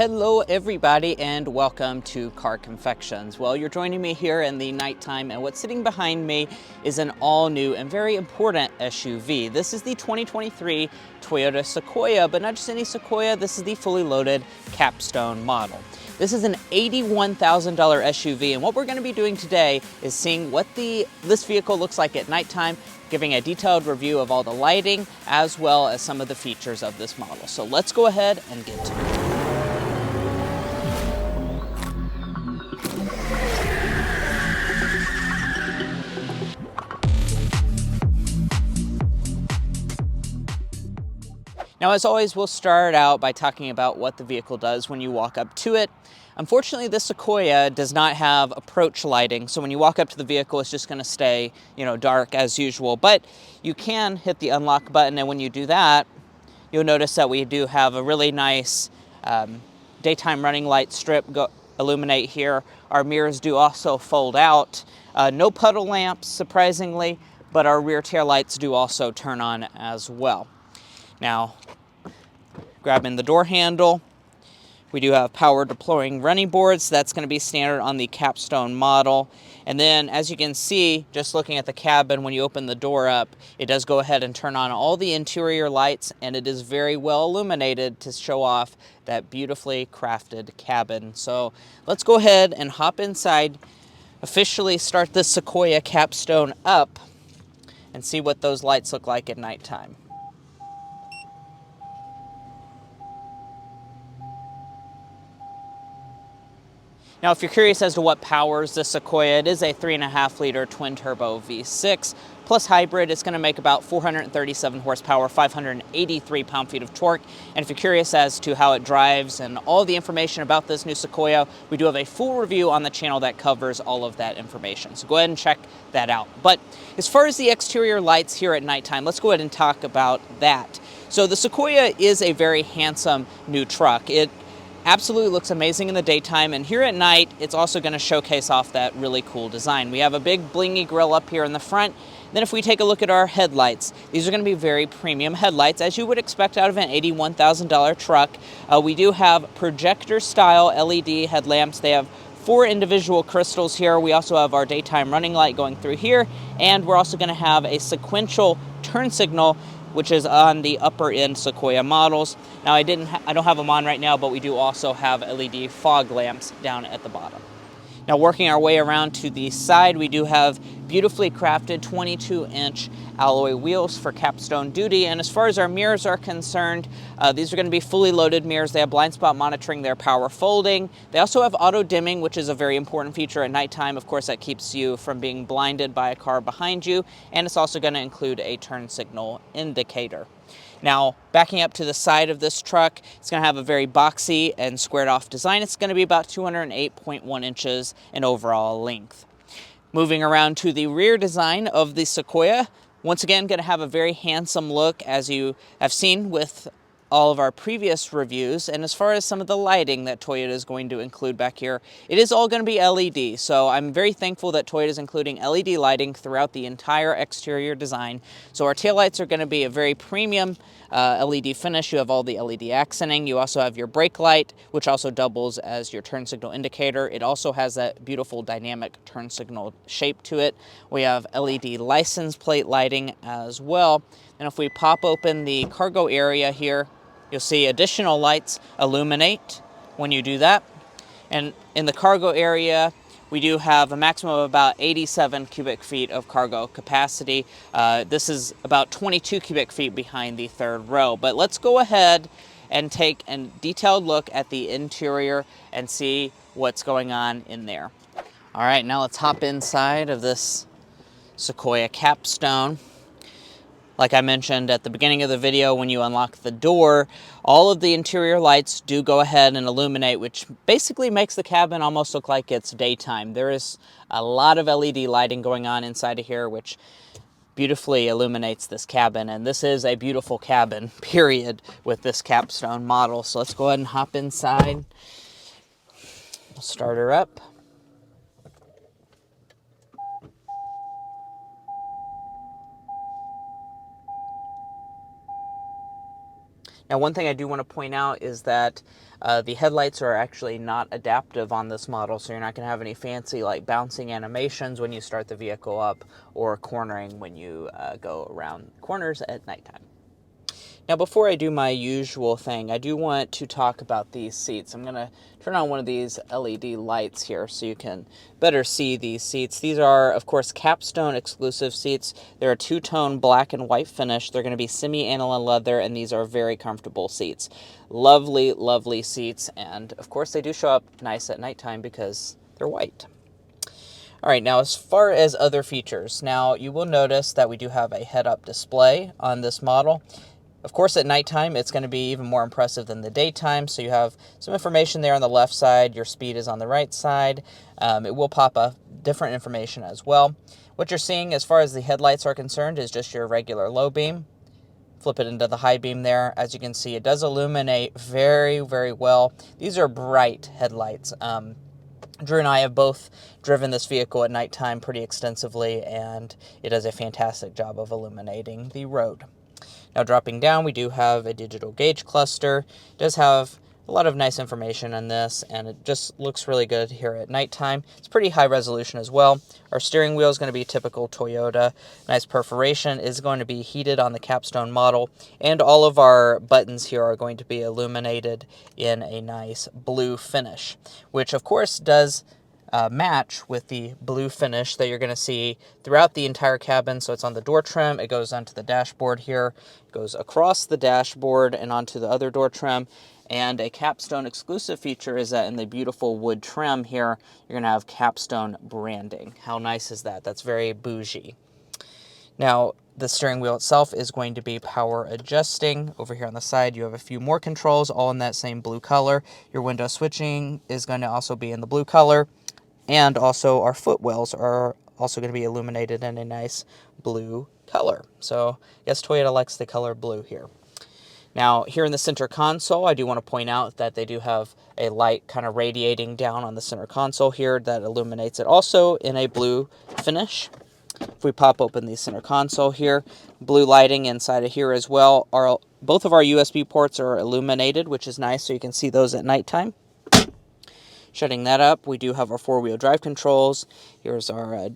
Hello everybody and welcome to Car Confections. Well, you're joining me here in the nighttime, and what's sitting behind me is an all-new and very important SUV. This is the 2023 Toyota Sequoia, but not just any Sequoia, this is the fully loaded Capstone model. This is an $81,000 SUV, and what we're going to be doing today is seeing what this vehicle looks like at nighttime, giving a detailed review of all the lighting as well as some of the features of this model. So let's go ahead and get to it. Now, as always, we'll start out by talking about what the vehicle does when you walk up to it. Unfortunately, this Sequoia does not have approach lighting, so when you walk up to the vehicle, it's just going to stay, dark as usual. But you can hit the unlock button, and when you do that, you'll notice that we do have a really nice daytime running light strip illuminate here. Our mirrors do also fold out. No puddle lamps, surprisingly, but our rear tail lights do also turn on as well. Now, grabbing the door handle, we do have power deploying running boards. That's going to be standard on the Capstone model. And then, as you can see, just looking at the cabin, when you open the door up, it does go ahead and turn on all the interior lights, and it is very well illuminated to show off that beautifully crafted cabin. So let's go ahead and hop inside, officially start this Sequoia Capstone up, and see what those lights look like at nighttime. Now, if you're curious as to what powers the Sequoia, it is a 3.5-liter twin-turbo V6 plus hybrid. It's going to make about 437 horsepower, 583 pound-feet of torque. And if you're curious as to how it drives and all the information about this new Sequoia, we do have a full review on the channel that covers all of that information. So go ahead and check that out. But as far as the exterior lights here at nighttime, let's go ahead and talk about that. So the Sequoia is a very handsome new truck. It absolutely looks amazing in the daytime, and here at night it's also going to showcase off that really cool design. We have a big blingy grille up here in the front. Then if we take a look at our headlights, these are going to be very premium headlights, as you would expect out of an $81,000 truck. We do have projector style LED headlamps. They have 4 individual crystals here. We also have our daytime running light going through here, and we're also going to have a sequential turn signal, which is on the upper end Sequoia models. Now, I don't have them on right now, but we do also have LED fog lamps down at the bottom. Now, working our way around to the side, we do have beautifully crafted 22-inch alloy wheels for Capstone duty. And as far as our mirrors are concerned, these are going to be fully loaded mirrors. They have blind spot monitoring, they're power folding. They also have auto dimming, which is a very important feature at nighttime. Of course, that keeps you from being blinded by a car behind you. And it's also going to include a turn signal indicator. Now, backing up to the side of this truck, it's going to have a very boxy and squared off design. It's going to be about 208.1 inches in overall length. Moving around to the rear design of the Sequoia, once again, going to have a very handsome look, as you have seen with all of our previous reviews. And as far as some of the lighting that Toyota is going to include back here, it is all going to be LED. So I'm very thankful that Toyota is including LED lighting throughout the entire exterior design. So our taillights are going to be a very premium LED finish. You have all the LED accenting. You also have your brake light, which also doubles as your turn signal indicator. It also has that beautiful dynamic turn signal shape to it. We have LED license plate lighting as well. And if we pop open the cargo area here, you'll see additional lights illuminate when you do that. And in the cargo area, we do have a maximum of about 87 cubic feet of cargo capacity. This is about 22 cubic feet behind the third row. But let's go ahead and take a detailed look at the interior and see what's going on in there. All right, now let's hop inside of this Sequoia Capstone. Like I mentioned at the beginning of the video, when you unlock the door, all of the interior lights do go ahead and illuminate, which basically makes the cabin almost look like it's daytime. There is a lot of LED lighting going on inside of here, which beautifully illuminates this cabin. And this is a beautiful cabin, period, with this Capstone model. So let's go ahead and hop inside. We'll start her up. Now, one thing I do want to point out is that the headlights are actually not adaptive on this model, so you're not going to have any fancy like bouncing animations when you start the vehicle up or cornering when you go around corners at nighttime. Now, before I do my usual thing, I do want to talk about these seats. I'm going to turn on one of these LED lights here so you can better see these seats. These are, of course, Capstone exclusive seats. They're a two-tone black and white finish. They're going to be semi-aniline leather, and these are very comfortable seats. Lovely, lovely seats, and of course they do show up nice at nighttime because they're white. All right, now as far as other features, now you will notice that we do have a head-up display on this model. Of course, at nighttime, it's going to be even more impressive than the daytime, so you have some information there on the left side. Your speed is on the right side. It will pop up different information as well. What you're seeing as far as the headlights are concerned is just your regular low beam. Flip it into the high beam there. As you can see, it does illuminate very, very well. These are bright headlights. Drew and I have both driven this vehicle at nighttime pretty extensively, and it does a fantastic job of illuminating the road. Now, dropping down, we do have a digital gauge cluster. It does have a lot of nice information on this, and it just looks really good here at nighttime. It's pretty high resolution as well. Our steering wheel is going to be typical Toyota. Nice perforation is going to be heated on the Capstone model, and all of our buttons here are going to be illuminated in a nice blue finish, which of course does match with the blue finish that you're going to see throughout the entire cabin. So it's on the door trim, it goes onto the dashboard here, it goes across the dashboard and onto the other door trim. And a Capstone exclusive feature is that in the beautiful wood trim here, you're going to have Capstone branding. How nice is that? That's very bougie. Now, the steering wheel itself is going to be power adjusting. Over here on the side, you have a few more controls, all in that same blue color. Your window switching is going to also be in the blue color. And also our footwells are also going to be illuminated in a nice blue color. So yes, Toyota likes the color blue here. Now, here in the center console, I do want to point out that they do have a light kind of radiating down on the center console here that illuminates it also in a blue finish. If we pop open the center console here, blue lighting inside of here as well. Both of our USB ports are illuminated, which is nice, so you can see those at nighttime. Shutting that up, we do have our four-wheel drive controls. Here's our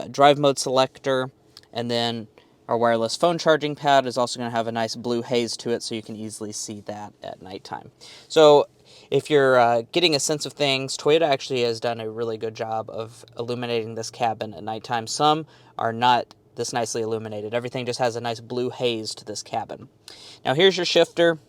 drive mode selector, and then our wireless phone charging pad is also going to have a nice blue haze to it, so you can easily see that at nighttime. So if you're getting a sense of things, Toyota actually has done a really good job of illuminating this cabin at nighttime. Some are not this nicely illuminated. Everything just has a nice blue haze to this cabin. Now here's your shifter.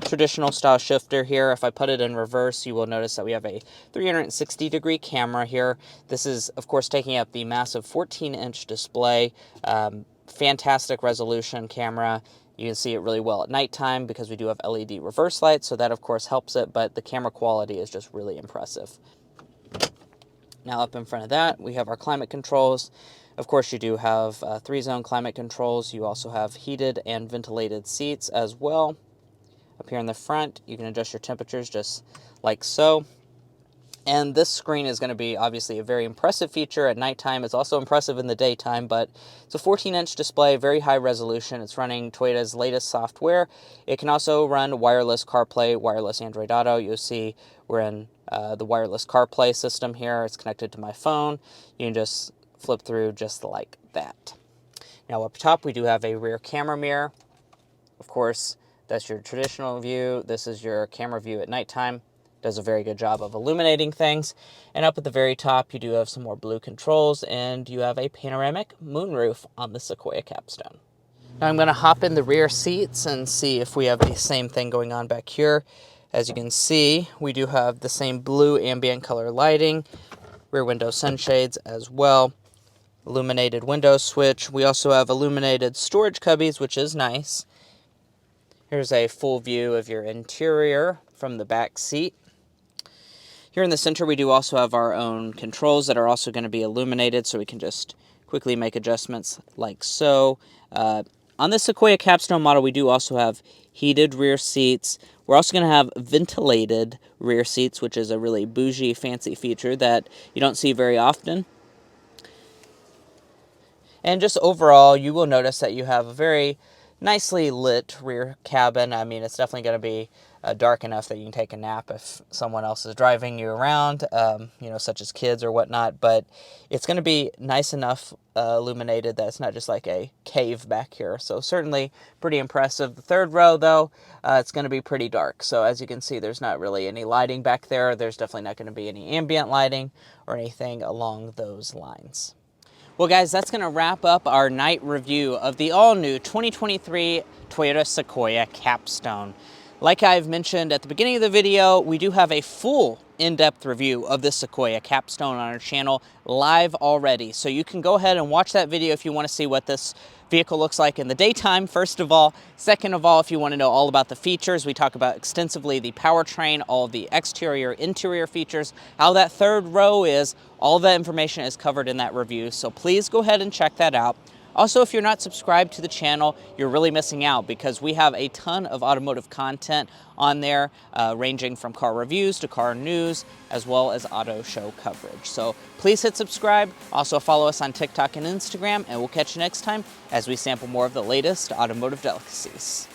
Traditional style shifter here. If I put it in reverse, you will notice that we have a 360-degree camera here. This is, of course, taking up the massive 14-inch display. Fantastic resolution camera. You can see it really well at nighttime because we do have LED reverse lights, so that, of course, helps it, but the camera quality is just really impressive. Now, up in front of that, we have our climate controls. Of course, you do have 3-zone climate controls. You also have heated and ventilated seats as well. Up here in the front, you can adjust your temperatures just like so. And this screen is going to be obviously a very impressive feature at nighttime. It's also impressive in the daytime, but it's a 14-inch display, very high resolution. It's running Toyota's latest software. It can also run wireless CarPlay, wireless Android Auto. You'll see we're in the wireless CarPlay system here. It's connected to my phone. You can just flip through just like that. Now up top, we do have a rear camera mirror. Of course, that's your traditional view. This is your camera view at nighttime. Does a very good job of illuminating things. And up at the very top, you do have some more blue controls, and you have a panoramic moonroof on the Sequoia Capstone. Now I'm going to hop in the rear seats and see if we have the same thing going on back here. As you can see, we do have the same blue ambient color lighting, rear window sunshades as well, illuminated window switch. We also have illuminated storage cubbies, which is nice. Here's a full view of your interior from the back seat. Here in the center, we do also have our own controls that are also going to be illuminated, so we can just quickly make adjustments like so. On the Sequoia Capstone model, we do also have heated rear seats. We're also going to have ventilated rear seats, which is a really bougie, fancy feature that you don't see very often. And just overall, you will notice that you have a very nicely lit rear cabin. I mean, it's definitely going to be dark enough that you can take a nap if someone else is driving you around, you know, such as kids or whatnot. But it's going to be nice enough illuminated that it's not just like a cave back here. So certainly pretty impressive. The third row, though, it's going to be pretty dark. So as you can see, there's not really any lighting back there. There's definitely not going to be any ambient lighting or anything along those lines. Well, guys, that's going to wrap up our night review of the all-new 2023 Toyota Sequoia Capstone. Like I've mentioned at the beginning of the video, we do have a full in-depth review of this Sequoia Capstone on our channel live already. So you can go ahead and watch that video if you want to see what this vehicle looks like in the daytime, first of all. Second of all, if you want to know all about the features, we talk about extensively the powertrain, all the exterior, interior features, how that third row is. All that information is covered in that review, so please go ahead and check that out. Also, if you're not subscribed to the channel, you're really missing out because we have a ton of automotive content on there, ranging from car reviews to car news, as well as auto show coverage. So please hit subscribe. Also follow us on TikTok and Instagram, and we'll catch you next time as we sample more of the latest automotive delicacies.